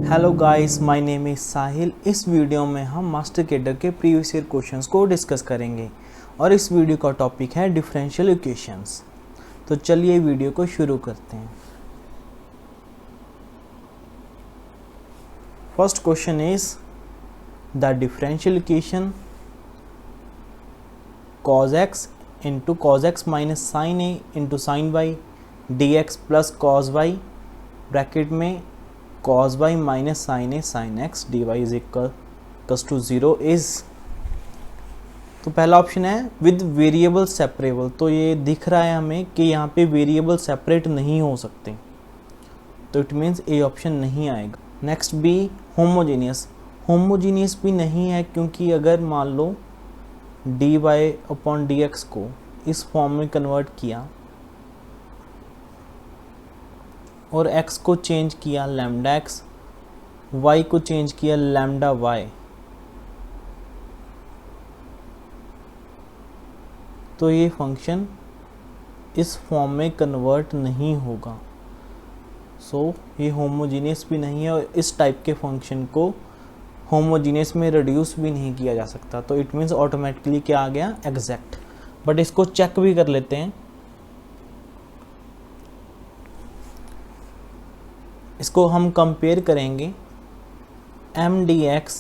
Hello guys, my name is Sahil. इस वीडियो में हम मास्टर कैडर के प्रीवियस ईयर क्वेश्चंस को डिस्कस करेंगे और इस वीडियो का टॉपिक है डिफरेंशियल इक्वेशंस। तो चलिए वीडियो को शुरू करते हैं। First question is the differential equation cos x into cos x minus sine a into sine y d x plus cos y bracket में cos y minus sine a sine x d Y is equals to 0 is. तो पहला option है with variable separable. तो ये दिख रहा है हमें कि यहाँ पे वेरिएबल सेपरेट नहीं हो सकते, तो इट मीन्स ए ऑप्शन नहीं आएगा। Next be homogeneous. होमोजीनियस भी नहीं है, क्योंकि अगर मान लो D Y upon D X को इस फॉर्म में कन्वर्ट किया और x को चेंज किया लैम्डा x, y को चेंज किया लैम्डा y, तो ये फंक्शन इस फॉर्म में कन्वर्ट नहीं होगा। सो ये होमोजीनियस भी नहीं है और इस टाइप के फंक्शन को होमोजीनियस में रिड्यूस भी नहीं किया जा सकता। तो इट मीन्स ऑटोमेटिकली क्या आ गया, एग्जैक्ट। बट इसको चेक भी कर लेते हैं। इसको हम कंपेयर करेंगे M D x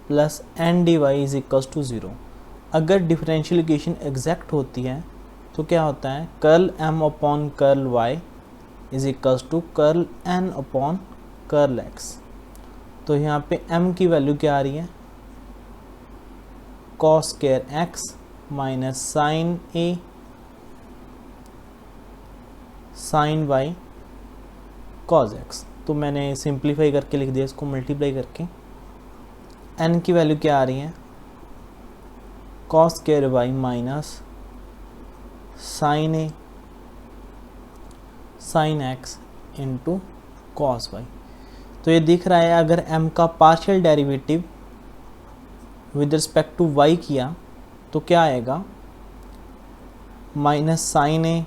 plus N D Y is equals to 0। अगर डिफरेंशियल इक्वेशन एग्जैक्ट होती है तो क्या होता है, curl m upon curl y is equals to curl n upon curl x. तो यहाँ पे m की वैल्यू क्या आ रही है, cos square x minus sine a sine y cos x। तो मैंने सिंप्लीफाई करके लिख दिया इसको मल्टीप्लाई करके। n की वैल्यू क्या आ रही है, cos square y minus sine a sine x into cos y। तो ये दिख रहा है अगर m का partial derivative with respect to y किया तो क्या आएगा, minus sine a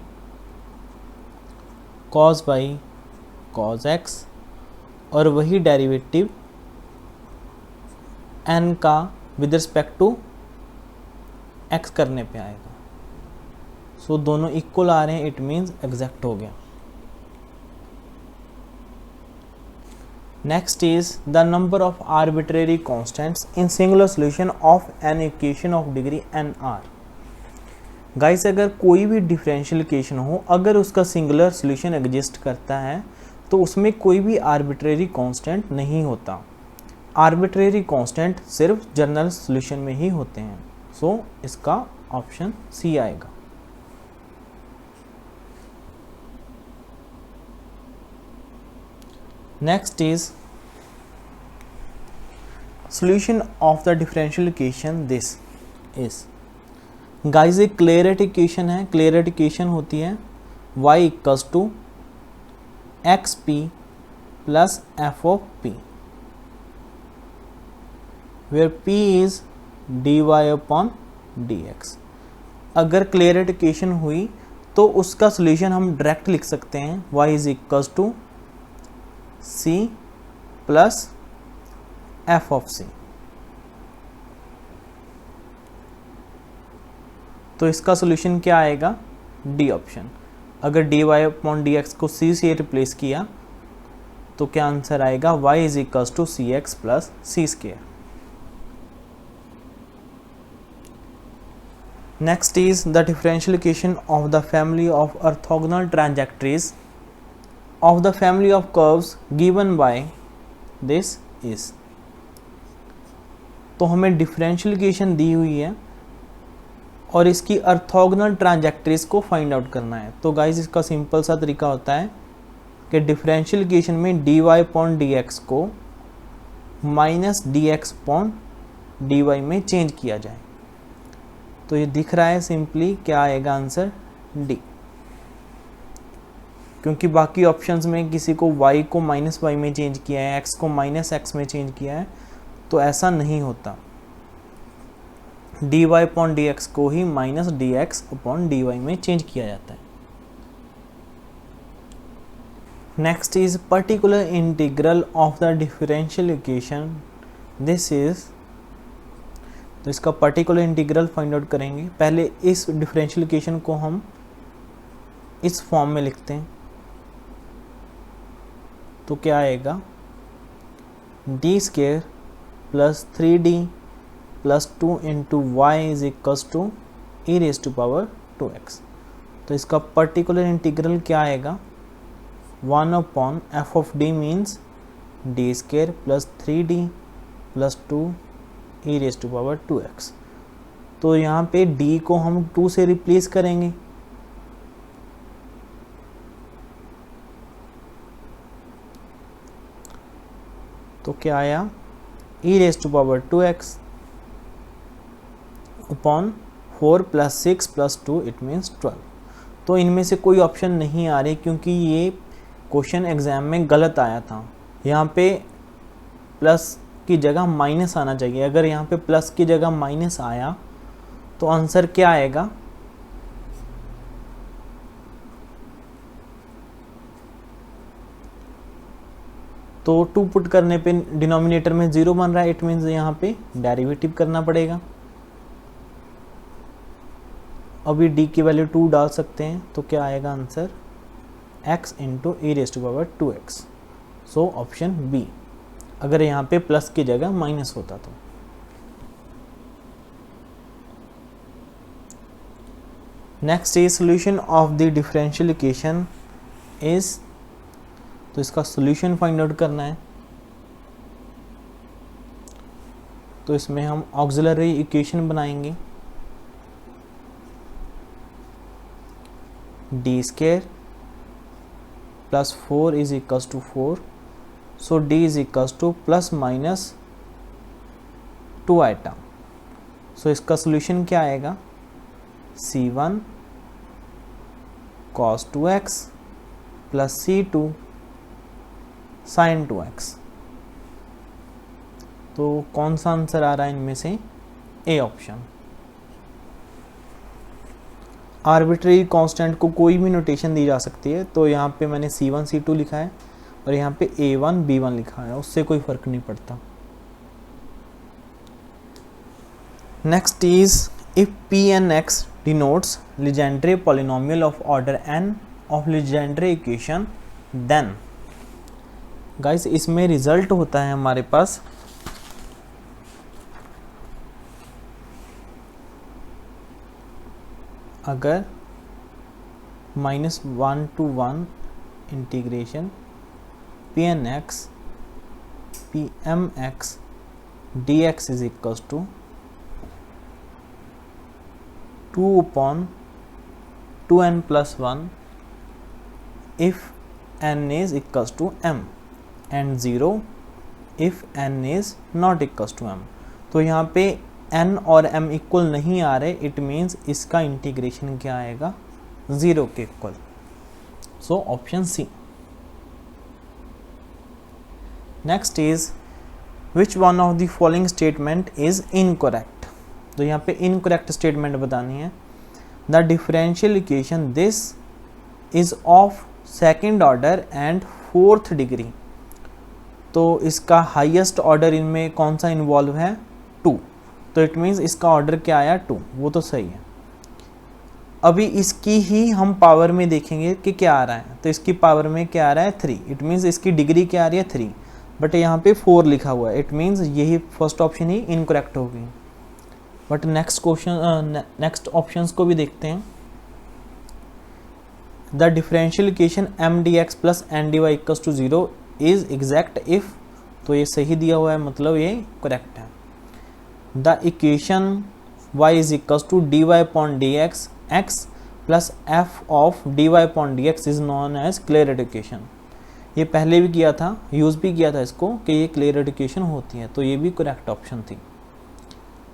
cos y cos x, और वही डेरिवेटिव n का विद रिस्पेक्ट टू x करने पे आएगा। सो दोनों इक्वल आ रहे हैं, इट मीन्स एग्जैक्ट हो गया। Next is the number of arbitrary constants in singular solution of an equation of degree nr। Guys, अगर कोई भी डिफरेंशियल इक्वेशन हो, अगर उसका सिंगुलर सॉल्यूशन एग्जिस्ट करता है तो उसमें कोई भी आर्बिट्रेरी कांस्टेंट नहीं होता। आर्बिट्रेरी कांस्टेंट सिर्फ जनरल सॉल्यूशन में ही होते हैं। सो इसका ऑप्शन सी आएगा। Next is solution of the differential equation this is। guys, एक क्लियरेट इक्वेशन है। क्लियरेट इक्वेशन होती है y equals to x p plus f of p, where p is d Y upon D x. अगर Clairaut equation हुई तो उसका solution हम direct लिख सकते हैं y is equals to c plus f of c। तो इसका सोल्यूशन क्या आएगा, डी ऑप्शन। अगर D Y upon D X को c से रिप्लेस किया तो क्या आंसर आएगा, y is equals to C X plus C square. Next is the differential equation of the family of orthogonal trajectories of the family of curves given by this is। तो हमें differential equation दी हुई है और इसकी orthogonal ट्रांजैक्टरीज को find out करना है। तो गाइज, इसका सिंपल सा तरीका होता है कि डिफरेंशियल इक्वेशन में D Y upon D X को minus D X upon D Y में चेंज किया जाए। तो ये दिख रहा है सिंपली, क्या आएगा आंसर, डी। क्योंकि बाकी ऑप्शंस में किसी को y को माइनस वाई में चेंज किया है, x को माइनस एक्स में चेंज किया है, तो ऐसा नहीं होता। dy अपॉन डी एक्स को ही minus D X upon D Y में चेंज किया जाता है। Next is particular integral of the differential equation, this is, तो इसका पर्टिकुलर इंटीग्रल फाइंड आउट करेंगे। पहले इस डिफरेंशियल इक्वेशन को हम इस फॉर्म में लिखते हैं, तो क्या आएगा, D square plus 3d plus 2 into y is equals to e raise to power 2x। तो इसका पर्टिकुलर इंटीग्रल क्या आएगा, 1 upon f of d means d square plus 3d plus 2 e raise to power 2x। तो यहाँ पे d को हम 2 से रिप्लेस करेंगे, तो क्या आया, E raise to power 2x upon 4 plus 6 plus 2 it means 12। तो इनमें से कोई ऑप्शन नहीं आ रही क्योंकि ये क्वेश्चन एग्जाम में गलत आया था। यहाँ पे प्लस की जगह माइनस आना चाहिए, अगर यहाँ पे प्लस की जगह माइनस आया तो आंसर क्या आएगा, तो 2 पुट करने पे डिनोमिनेटर में 0 बन रहा है, इट मीन्स यहाँ पे डेरिवेटिव करना पड़ेगा। अभी d की वैल्यू 2 डाल सकते हैं, तो क्या आएगा answer, x into e raise to power 2x। So option B, अगर यहाँ पे प्लस की जगह माइनस होता तो। Next is solution of the differential equation is, तो इसका सोल्यूशन फाइंड आउट करना है। तो इसमें हम ऑक्सिलरी इक्वेशन बनाएंगे, D square plus 4 is equals to 4, so d is equals to plus minus 2 item. So इसका सोल्यूशन क्या आएगा, c1 cos 2x plus c2 sin 2x। तो कौन सा आंसर आ रहा है इनमें से, ए ऑप्शन। आर्बिट्रेरी कांस्टेंट को कोई भी नोटेशन दी जा सकती है, तो यहाँ पे मैंने c1 c2 लिखा है और यहाँ पे a1 b1 लिखा है, उससे कोई फर्क नहीं पड़ता। Next is if Pn(x) denotes Legendre polynomial of order n of Legendre equation, then guys इसमें रिजल्ट होता है हमारे पास अगर -1 to 1 integration Pn(x) Pmx dx is equals to 2 upon 2n plus 1 if n is equals to m and 0 if n is not equals to m। तो यहाँ पे n और m इक्वल नहीं आ रहे, इट मीन्स इसका इंटीग्रेशन क्या आएगा, 0 के equal. So option C. Next is which one of the following statement is incorrect. तो यहाँ पे इनकरेक्ट स्टेटमेंट बतानी है। The differential equation this is of second order and 4th degree. तो इसका हाईएस्ट ऑर्डर इनमें कौन सा इन्वॉल्व है, 2, तो इट मीन्स इसका ऑर्डर क्या आया, 2, वो तो सही है। अभी इसकी ही हम पावर में देखेंगे कि क्या आ रहा है, तो इसकी पावर में क्या आ रहा है, 3, इट मीन्स इसकी डिग्री क्या आ रही है, 3, बट यहाँ पे 4 लिखा हुआ है, इट मीन्स यही फर्स्ट ऑप्शन ही इनकरेक्ट होगी। But next question, next options को भी देखते हैं। The differential equation m dx plus n dy equals to 0 is exact if, तो ये सही दिया हुआ है, मतलब ये करेक्ट है। The equation y is equals to dy upon dx x plus f of dy upon dx is non as Clairaut equation. ये पहले भी किया था, यूज भी किया था इसको कि ये क्लियरेट इक्वेशन होती है, तो ये भी करेक्ट ऑप्शन थी।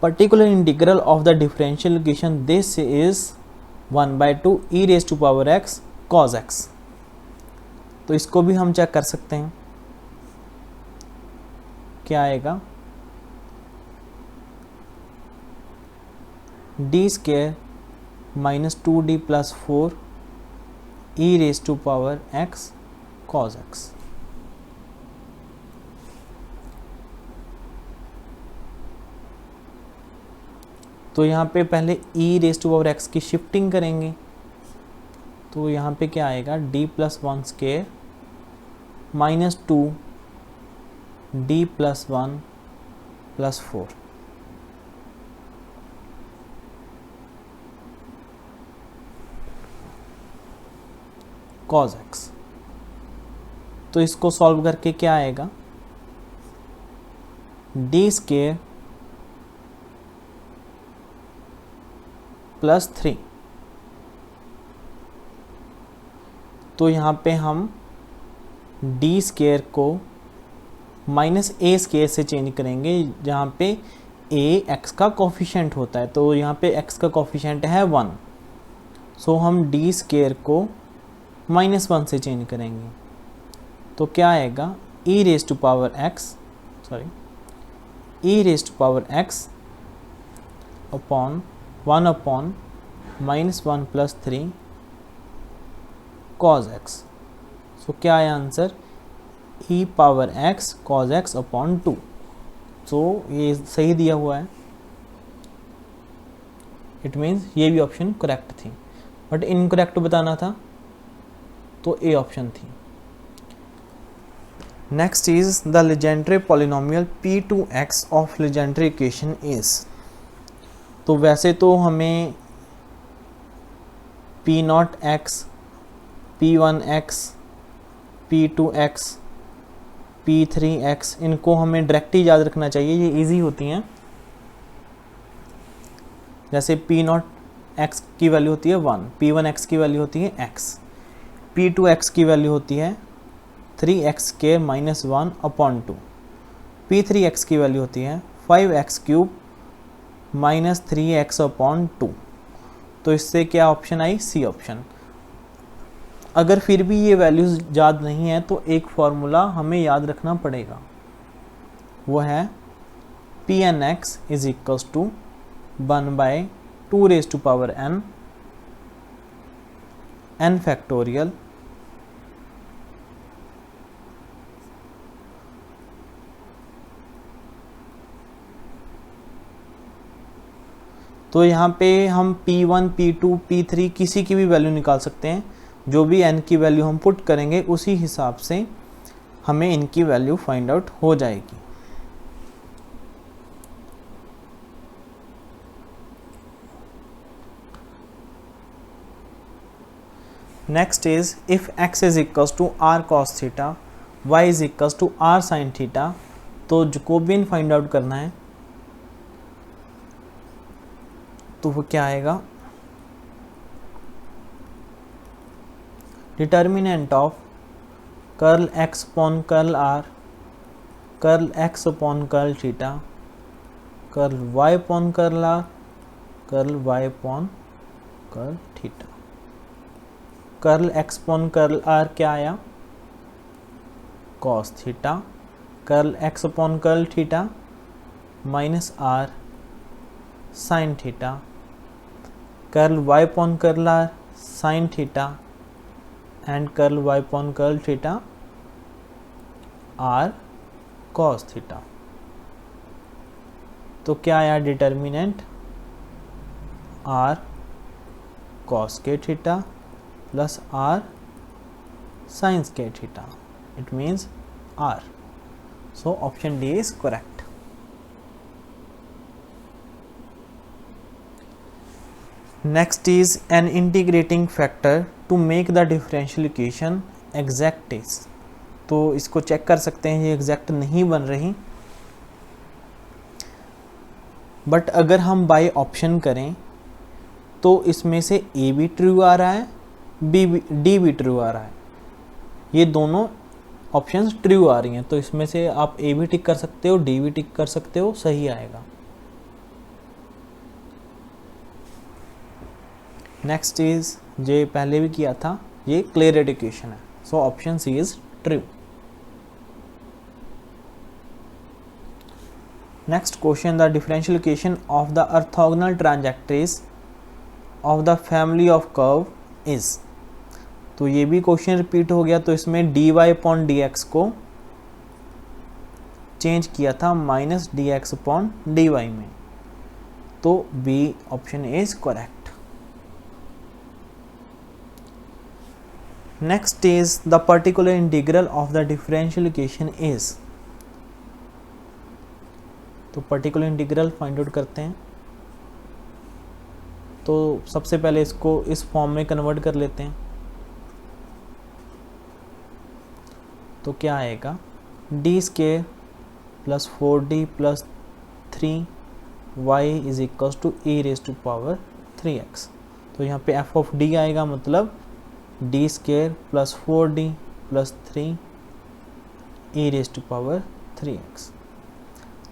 Particular integral of the differential equation this is 1/2 e raise to power x cos x। तो इसको भी हम चेक कर सकते हैं, क्या आएगा, D square minus 2d plus 4 e raise to power x cos x। तो यहाँ पे पहले e raise to power x की शिफ्टिंग करेंगे, तो यहाँ पे क्या आएगा d plus one square minus 2 d plus one plus 4। cos x। तो इसको सॉल्व करके क्या आएगा d स्केयर प्लस 3। तो यहाँ पे हम d स्केयर को माइनस a स्केयर से चेंज करेंगे, जहाँ पे a x का कोफिशिएंट होता है, तो यहाँ पे x का कोफिशिएंट है 1, सो हम d स्केयर को -1 से चेंज करेंगे, तो क्या आएगा e raise to power x upon 1 upon -1 plus 3 cos x। So क्या आया answer e power x cos x upon 2। So ये सही दिया हुआ है, इट मीन्स ये भी ऑप्शन करेक्ट थी, बट इनकरेक्ट बताना था तो ए ऑप्शन थी। Next is the legendary polynomial p2x of legendary equation is. तो वैसे तो हमें p0x, p1x, p2x, p3x इनको हमें डायरेक्ट ही याद रखना चाहिए, ये इजी होती हैं। जैसे p0x की वैल्यू होती है 1, p1x की वैल्यू होती है x, p2x की वैल्यू होती है 3x square minus 1 upon 2, p3x की वैल्यू होती है 5x cube minus 3x upon 2। तो इससे क्या ऑप्शन आई सी ऑप्शन। अगर फिर भी ये वैल्यूज़ याद नहीं है तो एक फार्मूला हमें याद रखना पड़ेगा, वो है pnx is equals to 1/2 raise to power n factorial तो यहाँ पे हम p1, p2, p3 किसी की भी वैल्यू निकाल सकते हैं, जो भी n की वैल्यू हम पुट करेंगे उसी हिसाब से हमें इनकी वैल्यू फाइंड आउट हो जाएगी। Next is if x is equals to r cos theta, y is equals to r sin theta, तो जैकोबियन फाइंड आउट करना है, तो वो क्या आएगा determinant of curl x upon curl r, curl x upon curl theta, curl y upon curl r, curl y upon curl theta. Curl x upon curl r क्या आया cos theta, curl x upon curl theta minus r sin theta, curl y upon curl r sin theta and curl y upon curl theta r cos theta. तो क्या आया determinant r cos के theta plus r sin के theta, it means r। So option D is correct. Next is an integrating factor to make the differential equation exact is. तो इसको check कर सकते हैं, ये एग्जैक्ट नहीं बन रही, बट अगर हम बाय ऑप्शन करें तो इसमें से ए भी ट्रू आ रहा है, डी भी ट्रू आ रहा है, ये दोनों ऑप्शंस ट्रू आ रही हैं, तो इसमें से आप ए भी टिक कर सकते हो, डी भी टिक कर सकते हो, सही आएगा। नेक्स्ट इज जो पहले भी किया था, ये क्लियर इक्वेशन है, so option C is true. Next question, the differential equation of the orthogonal trajectories of the family of curve is. तो ये भी क्वेश्चन रिपीट हो गया, तो इसमें dy अपॉन dx को चेंज किया था माइनस dx अपॉन dy में, तो B option is correct. Next is the particular integral of the differential equation is. तो पर्टिकुलर इंटीग्रल फाइंड आउट करते हैं। तो सबसे पहले इसको इस फॉर्म में कन्वर्ट कर लेते हैं। तो क्या आएगा, D square plus 4d plus 3y is equal to e raise to power 3x। तो यहाँ पे f ऑफ d आएगा, मतलब D square plus 4d plus 3 e raise to power 3x।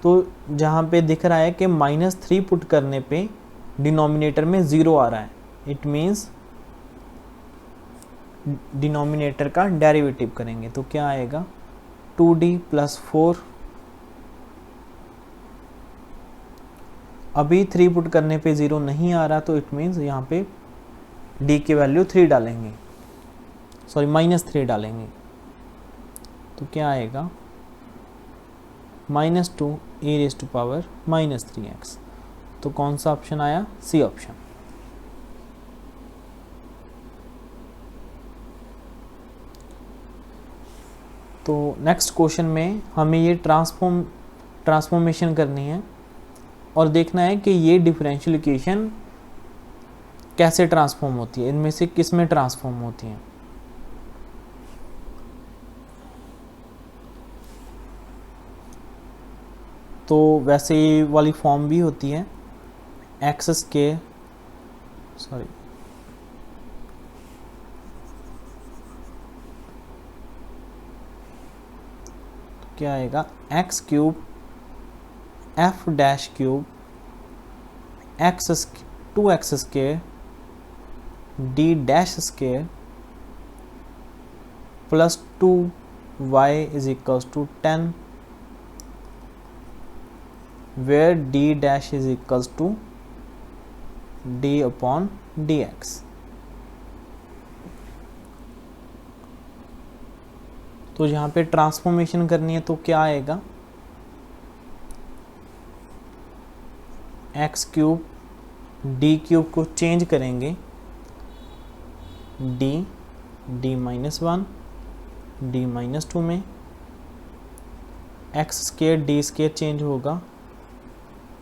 तो जहाँ पे दिख रहा है कि -3 पुट करने पे डिनोमिनेटर में 0 आ रहा है, इट मीन्स डिनोमिनेटर का डेरिवेटिव करेंगे। तो क्या आएगा, 2d प्लस 4, अभी 3 पुट करने पे 0 नहीं आ रहा, तो इट मीन्स यहाँ पे d की वैल्यू 3 डालेंगे, सॉरी -3 डालेंगे। तो क्या आएगा, -2 e raise to power -3x। तो कौन सा ऑप्शन आया, सी ऑप्शन। तो नेक्स्ट क्वेश्चन में हमें ये ट्रांसफॉर्मेशन करनी है और देखना है कि ये डिफरेंशियल इक्वेशन कैसे ट्रांसफॉर्म होती है, इनमें से किस में ट्रांसफॉर्म होती है। तो वैसे ये वाली फॉर्म भी होती है, एक्स स्केयर, सॉरी तो क्या आएगा, X cube F dash cube X 2x square D dash square plus 2y is equal to 10 where d dash is equals to d upon dx। तो यहाँ पे ट्रांसफॉर्मेशन करनी है, तो क्या आएगा, एक्स क्यूब डी क्यूब को चेंज करेंगे डी -1 d-2 में, x square D square change होगा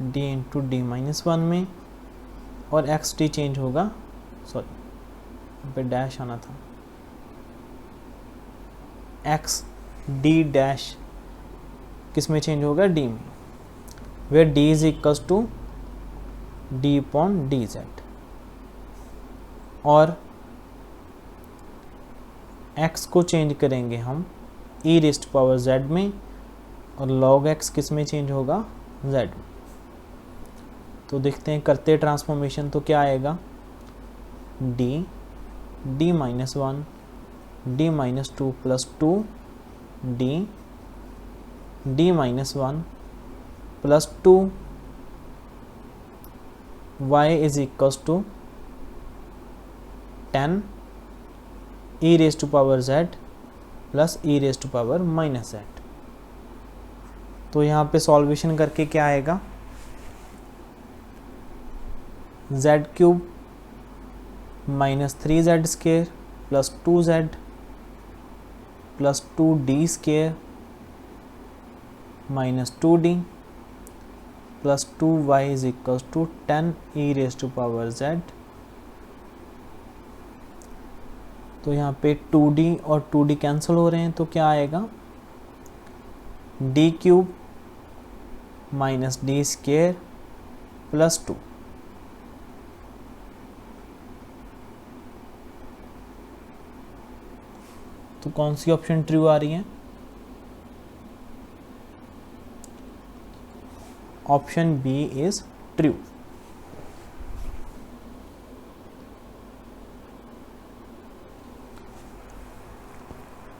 d इंटू d-1 में, और एक्स टी चेंज होगा, सॉरी यहाँ पे डैश आना था, एक्स डी डैश किस में चेंज होगा, d में, where d is equals to d upon dz। और x को चेंज करेंगे हम e raise to power z में, और log x किस में चेंज होगा, z में। तो देखते हैं करते ट्रांसफॉर्मेशन, तो क्या आएगा, d-1 d-2 plus 2 d-1 plus 2 y is equals to 10 e raise to power z plus e raise to power -z। तो यहाँ पे सॉल्वेशन करके क्या आएगा, z cube -3z square plus 2z plus 2d square -2d plus 2y is equal to 10 e raise to power z। तो यहाँ पे 2d और 2d कैंसिल हो रहे हैं, तो क्या आएगा, d cube -d square plus 2। तो कौन सी ऑप्शन ट्रू आ रही है, option B is true.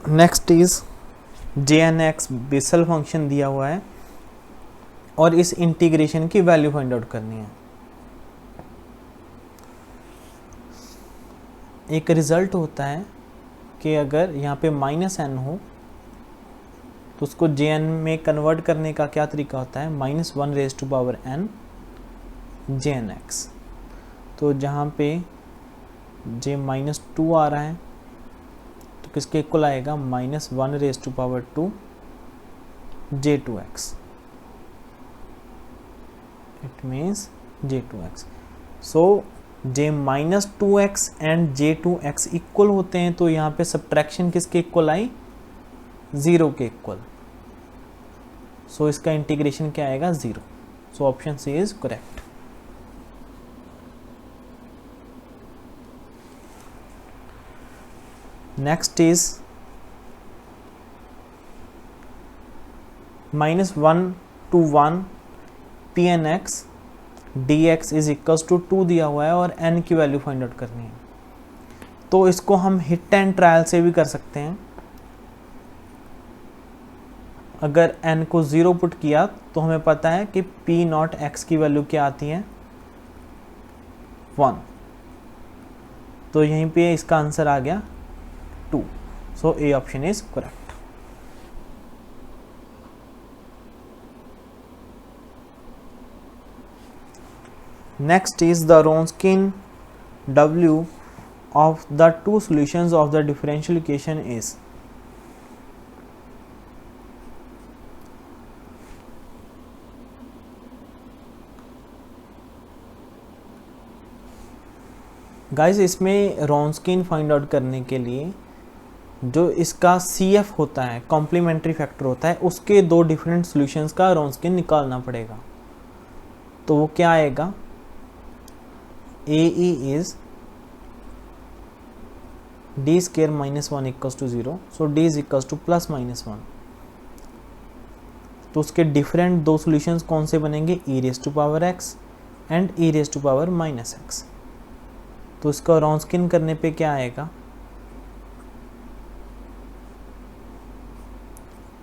Next is jnx Bessel function दिया हुआ है और इस इंटीग्रेशन की वैल्यू फाइंड आउट करनी है। एक रिजल्ट होता है कि अगर यहाँ पे -n हो तो उसको jn में कन्वर्ट करने का क्या तरीका होता है, -1n jnx। तो जहाँ पे j -2 आ रहा है तो किसके इक्वल आएगा, -1 j2x। It means j2x। So j -2x and j2x equal होते हैं, तो यहाँ पे सब्ट्रैक्शन किसके इक्वल आई, 0 के इक्वल। सो इसका इंटीग्रेशन क्या आएगा, 0। So option C is correct. Next is -1 to 1 pnx dx is equals to 2 दिया हुआ है और n की वैल्यू फाइंड आउट करनी है। तो इसको हम हिट एंड ट्रायल से भी कर सकते हैं। अगर n को 0 पुट किया तो हमें पता है कि p0x की वैल्यू क्या आती है, 1। तो यहीं पे इसका आंसर आ गया 2। So A option is correct. Next is the Wronskian W of the two solutions of the differential equation is। Guys इसमें Wronskian फाइंड आउट करने के लिए जो इसका CF होता है, कॉम्प्लीमेंट्री फैक्टर होता है, उसके दो डिफरेंट सॉल्यूशंस का Wronskian निकालना पड़ेगा। तो वो क्या आएगा, AE is d square -1 equals to 0, so d is equals to +-1। तो उसके डिफरेंट दो सॉल्यूशंस कौन से बनेंगे, e raised to power x and e raised to power -x। तो इसका Wronskian करने पे क्या आएगा,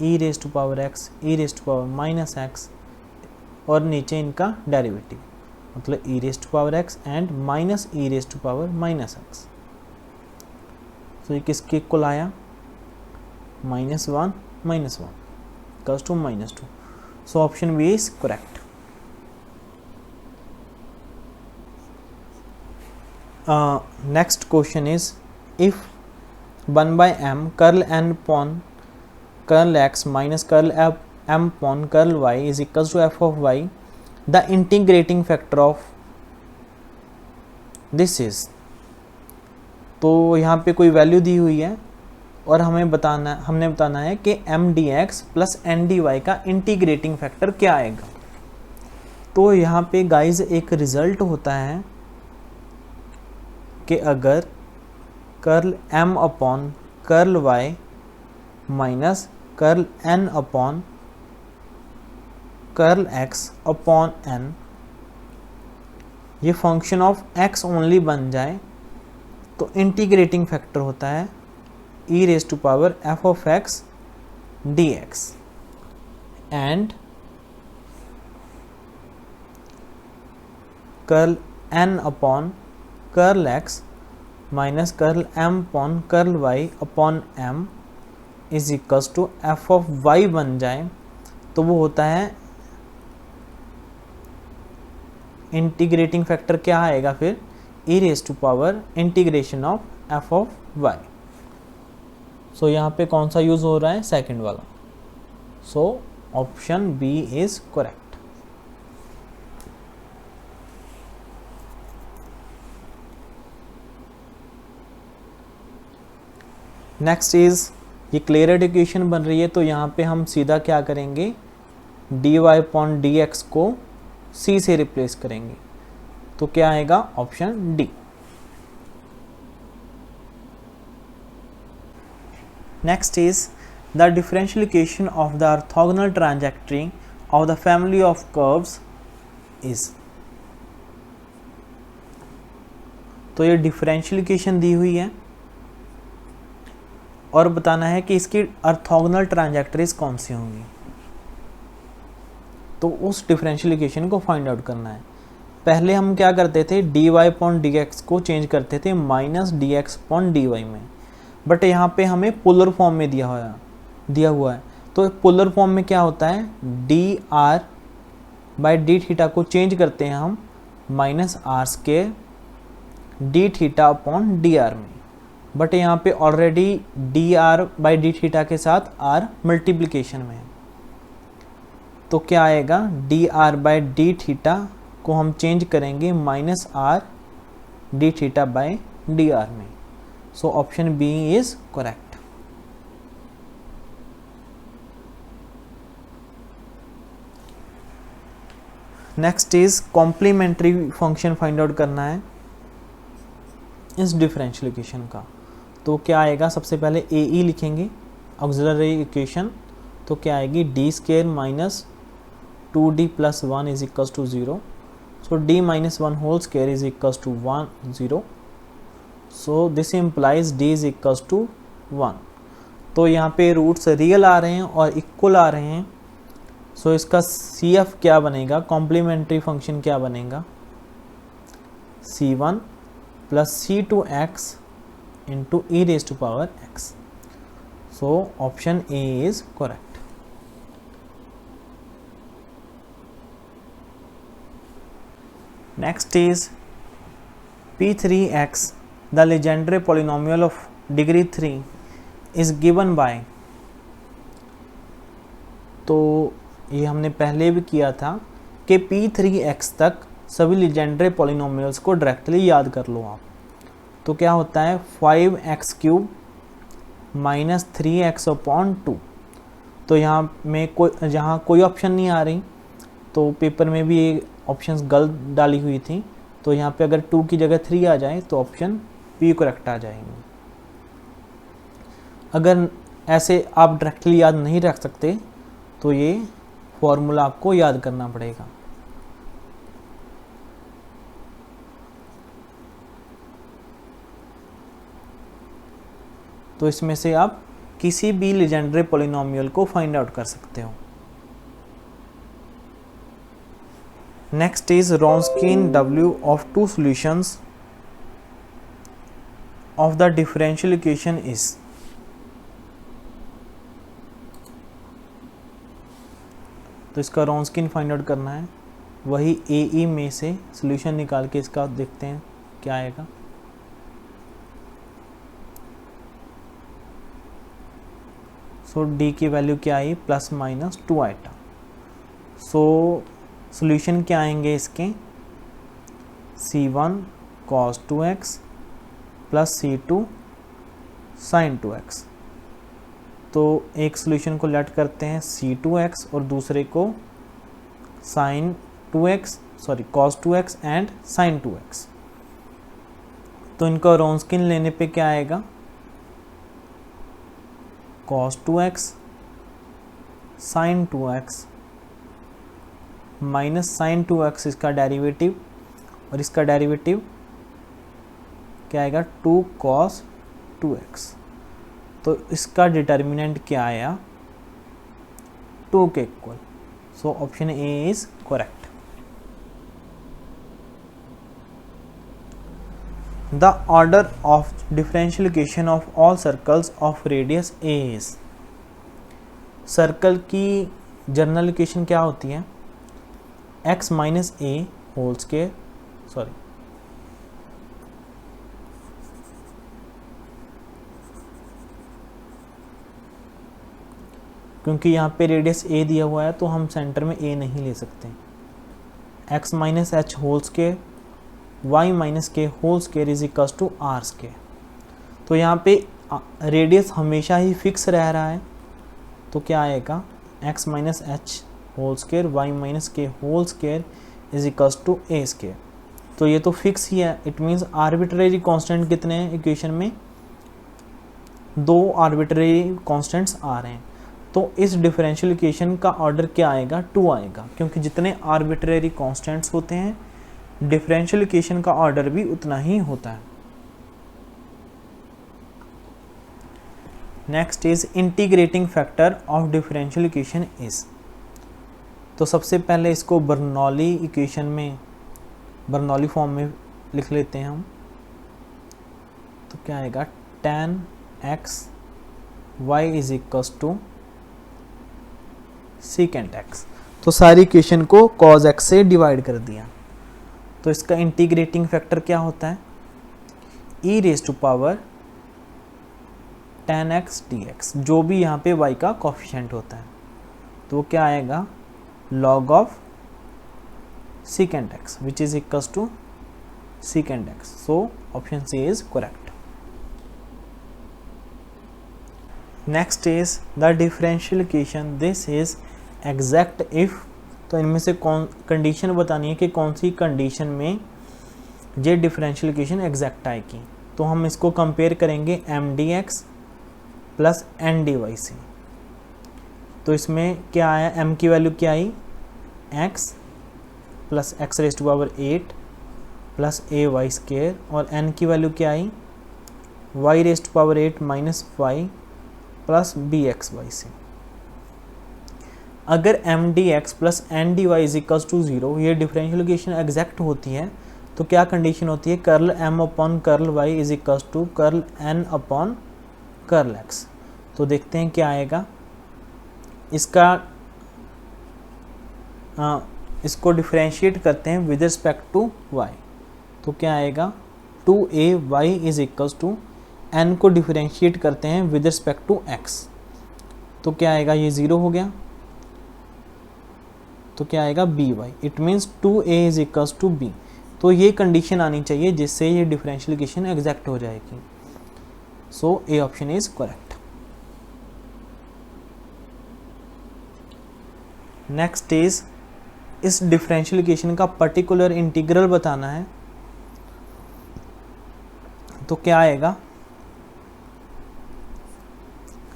e raised to power x, e raised to power -x और नीचे इनका डेरिवेटिव, मतलब e raised to power x and -e raised to power -x। तो ये किसके इक्वल आया, -1 equals to -2। So option B is correct. Next question is if 1/m curl n upon curl x minus curl m upon curl y is equals to f of y, the integrating factor of this is. तो यहाँ पे कोई value दी हुई है और हमने बताना है कि m dx plus n dy का इंटीग्रेटिंग फैक्टर क्या आएगा। तो यहाँ पे गाइज एक रिजल्ट होता है कि अगर curl m upon curl y minus curl n upon curl x upon n ये फंक्शन ऑफ x ओनली बन जाए तो इंटीग्रेटिंग फैक्टर होता है e raised to power f of x dx and curl n upon curl x minus curl m upon curl y upon m is equals to f of y बन जाए तो वो होता है इंटीग्रेटिंग फैक्टर क्या आएगा फिर, e raised to power integration of f of y। सो यहाँ पे कौन सा यूज हो रहा है, सेकंड वाला। So option B is correct. Next is ये क्लियरेड इक्वेशन बन रही है, तो यहाँ पे हम सीधा क्या करेंगे, dy अपॉन dx को c से रिप्लेस करेंगे। तो क्या आएगा, option D. Next is the differential equation of the orthogonal trajectory of the family of curves is. तो ये डिफरेंशियल इक्वेशन दी हुई है और बताना है कि इसकी ऑर्थोगोनल ट्रांजैक्टरीज कौन सी होंगी। तो उस डिफरेंशियल इक्वेशन को फाइंड आउट करना है। पहले हम क्या करते थे, dy अपॉन dx को चेंज करते थे माइनस dx अपॉन dy में। बट यहाँ पे हमें पोलर फॉर्म में दिया हुआ है। तो पोलर फॉर्म में क्या होता है, D R by D theta को चेंज करते हैं हम minus R square D theta upon D R में। बट यहाँ पे already D R by D theta के साथ आर मल्टीप्लिकेशन में है, तो क्या आएगा, D R by D theta को हम चेंज करेंगे minus R D theta by D R में। So option B is correct. Next is complementary function find out करना है इस डिफरेंशियल इक्वेशन का। तो क्या आएगा, सबसे पहले ए ई लिखेंगे ऑक्सिलरी इक्वेशन, तो क्या आएगी D square minus 2d plus 1 is equals to 0। So d minus 1 whole square is equals to 0। So this implies d is equals to 1। तो यहाँ पे रूट्स रियल आ रहे हैं और इक्वल आ रहे हैं। सो इसका CF क्या बनेगा, कॉम्प्लीमेंट्री फंक्शन क्या बनेगा, C1 plus C2x into e raise to power x। So option A is correct. Next is P3x the legendary polynomial of degree 3 is given by. तो ये हमने पहले भी किया था कि P3x तक सभी लीजेंडरी पॉलिनोमियल्स को डायरेक्टली याद कर लो आप। तो क्या होता है 5x cube minus 3x upon 2। तो यहाँ में जहाँ कोई ऑप्शन नहीं आ रही, तो पेपर में भी ये ऑप्शंस गलत डाली हुई थी, तो यहाँ पे अगर 2 की जगह 3 आ जाए तो ऑप्शन बी करेक्ट आ जाएंगे। अगर ऐसे आप डायरेक्टली याद नहीं रख सकते तो ये फॉर्मूला आपको याद करना पड़ेगा। तो इसमें से आप किसी भी लेजेंडरी पॉलिनोमियल को फाइंड आउट कर सकते हो। Next is Wronskian W of two solutions of the differential equation is. तो इसका रॉन्स्कीन फाइंड आउट करना है, वही AE में से सॉल्यूशन निकाल के इसका देखते हैं क्या आएगा। सो D की वैल्यू क्या आई, plus minus 2 iota. So solution क्या आएंगे इसके, C1 cos 2x plus C2 sin 2x। तो एक सॉल्यूशन को लेट करते हैं C2x और दूसरे को sin 2x cos 2x and sin 2x। तो इनका रॉन्स्कीन लेने पे क्या आएगा, cos 2x sin 2x minus sin 2x इसका डेरिवेटिव, और इसका डेरिवेटिव क्या आएगा 2 cos 2x। तो इसका डिटर्मिनेंट क्या आया, 2 के equal. So option A is correct. The order of differential equation of all circles of radius A is. Circle की जनरल इक्वेशन क्या होती है, x माइनस ए होल स्क्वायर, क्योंकि यहाँ पे रेडियस a दिया हुआ है तो हम सेंटर में a नहीं ले सकते। x minus H whole square Y minus K whole square is equals to R square. तो यहाँ पे रेडियस हमेशा ही फिक्स रह रहा है, तो क्या आएगा x minus H whole square Y minus K whole square is equals to A square. तो ये तो फिक्स ही है, इट मीन्स आर्बिट्रेरी कांस्टेंट कितने हैं इक्वेशन में, 2 आर्बिट्रेरी कांस्टेंट्स आ रहे हैं। तो इस डिफरेंशियल इक्वेशन का ऑर्डर क्या आएगा, 2 आएगा, क्योंकि जितने आर्बिट्रेरी कांस्टेंट्स होते हैं डिफरेंशियल इक्वेशन का ऑर्डर भी उतना ही होता है। Next is integrating factor of differential equation is. तो सबसे पहले इसको बर्नौली इक्वेशन में, बर्नौली फॉर्म में लिख लेते हैं हम। तो क्या आएगा tan X Y is equals to secant X. तो सारी इक्वेशन को कॉज एक्स से डिवाइड कर दिया। तो इसका इंटीग्रेटिंग फैक्टर क्या होता है, E raise to power 10x dx, जो भी यहाँ पे y का कोफिशिएंट होता है। तो वो क्या आएगा, log of secant x which is equals to secant x. So option C is correct. Next is the differential equation. This is exact if. तो इनमें से कौन कंडीशन बतानी है कि कौन सी कंडीशन में ये डिफरेंशियल इक्वेशन एग्जैक्ट आएगी। तो हम इसको कंपेयर करेंगे M D x plus N D Y से। तो इसमें क्या आया, m की वैल्यू क्या आई, x plus X raise to power 8 plus A Y square, और n की वैल्यू क्या आई, y raise to power 8 minus Y plus B X Y से। अगर M D x plus N D Y is equals to 0 ये differential equation exact होती है, तो क्या कंडीशन होती है, curl m upon curl y is equals to curl n upon curl x। तो देखते हैं क्या आएगा इसका, इसको डिफरेंशिएट करते हैं विद रिस्पेक्ट टू y। तो क्या आएगा, 2ay is equals to n को डिफरेंशिएट करते हैं विद रिस्पेक्ट टू x। तो क्या आएगा, ये 0 हो गया। तो क्या आएगा by, it means 2a is equals to b। तो ये कंडीशन आनी चाहिए जिससे ये डिफरेंशियल इक्वेशन एग्जैक्ट हो जाएगी। So A option is correct. Next is, इस डिफरेंशियल इक्वेशन का पर्टिकुलर इंटीग्रल बताना है। तो क्या आएगा,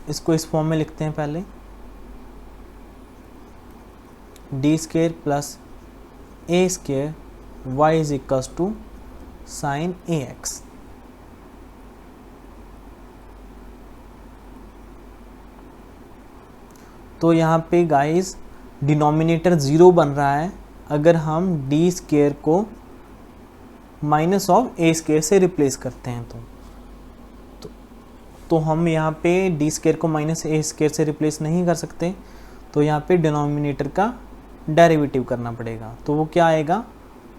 इसको इस फॉर्म में लिखते हैं पहले, D square plus A square Y is equals to sine A X. तो यहाँ पे गाइस डिनोमिनेटर 0 बन रहा है अगर हम डी स्केयर को माइनस ऑफ ए स्केयर से रिप्लेस करते हैं। तो हम यहाँ पे डी स्केयर को माइनस ए स्केयर से रिप्लेस नहीं कर सकते, तो यहाँ पे डिनोमिनेटर का डेरिवेटिव करना पड़ेगा। तो वो क्या आएगा,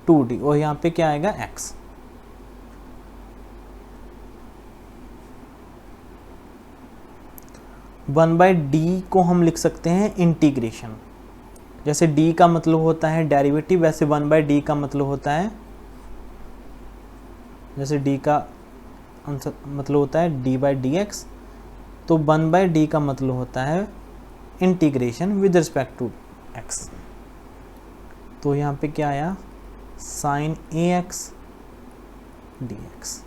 2d, और यहाँ पे क्या आएगा, x। वन बाई डी को हम लिख सकते हैं इंटीग्रेशन। जैसे d का मतलब होता है डेरिवेटिव, वैसे वन बाई डी का मतलब होता है, जैसे d का मतलब होता है d बाई डी एक्स, तो वन बाई डी का मतलब होता है integration with respect to x। तो यहाँ पे क्या आया, sine A X D X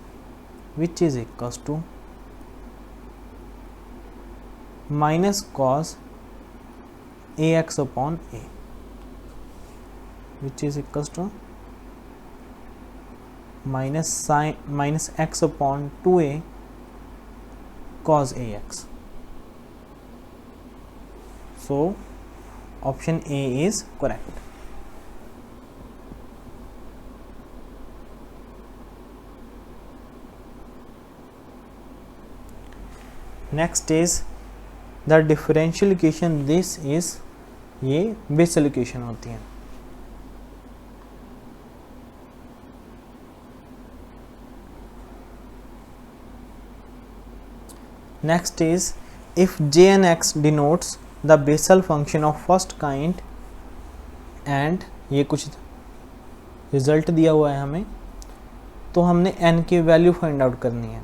which is equals to minus cos A X upon A which is equals to minus X upon 2a cos ax. So option A is correct. Next is the differential equation. This is ये basal equation होती है। Next is if j and x denotes the Bessel function of first kind and ये कुछ result दिया हुआ है हमें, तो हमने n की वैल्यू फाइंड आउट करनी है।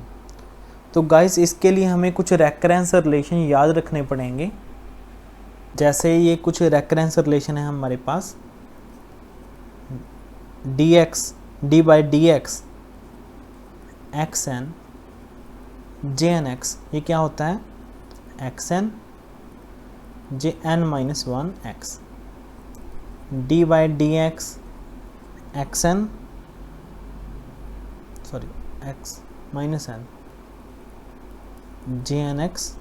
तो गाइस इसके लिए हमें कुछ रेकरेंस रिलेशन याद रखने पड़ेंगे। जैसे ये कुछ रेकरेंस रिलेशन है हमारे पास, D by D X X N J N X, ये क्या होता है X N J N minus 1 X, D by D X X N sorry X minus N J N X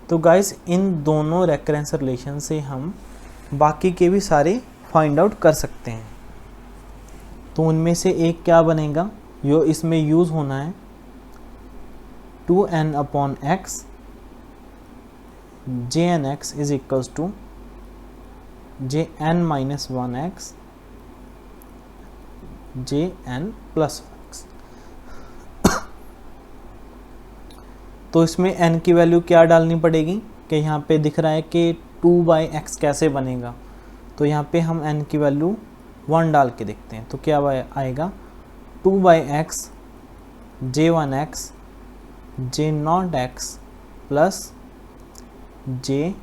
तो गाइस इन दोनों रेकरेंस रिलेशन से हम बाकी के भी सारे फाइंड आउट कर सकते हैं। तो उनमें से एक क्या बनेगा, जो इसमें यूज़ होना है 2n upon X J N X is equals to J N minus 1x J N plus X. तो इसमें n की वैल्यू क्या डालनी पड़ेगी कि यहाँ पे दिख रहा है कि 2/x कैसे बनेगा, तो यहाँ पे हम n की वैल्यू 1 डाल के देखते हैं। तो क्या आएगा 2/x J 1x J not x plus J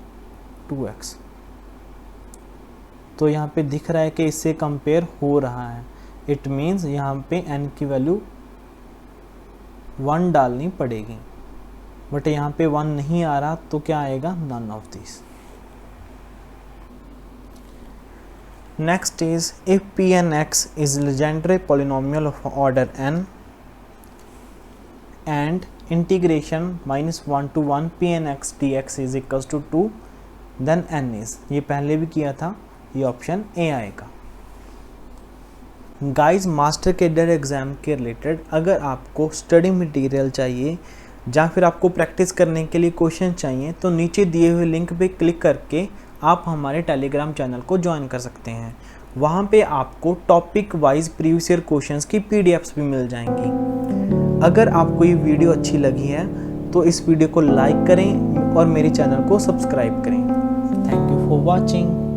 2x। तो यहाँ पे दिख रहा है कि इससे कंपेयर हो रहा है, इट मीन्स यहाँ पे n की वैल्यू 1 डालनी पड़ेगी, बट यहाँ पे 1 नहीं आ रहा, तो क्या आएगा, none of this. Next is if p n x is legendary polynomial of order n and integration -1 to 1 p n x dx is equals to 2 then n is, ये पहले भी किया था, ये ऑप्शन ए आएगा। गाइस मास्टर कैडर एग्ज़ाम के related अगर आपको स्टडी मटेरियल चाहिए या फिर आपको प्रैक्टिस करने के लिए क्वेश्चन चाहिए तो नीचे दिए हुए लिंक पे क्लिक करके आप हमारे टेलीग्राम चैनल को ज्वाइन कर सकते हैं। वहाँ पे आपको topic wise previous year questions की पीडीएफ्स भी मिल जाएंगी। अगर आपको ये वीडियो अच्छी लगी है तो इस वीडियो को लाइक करें और मेरे चैनल को सब्सक्राइब करें। Thank you for watching.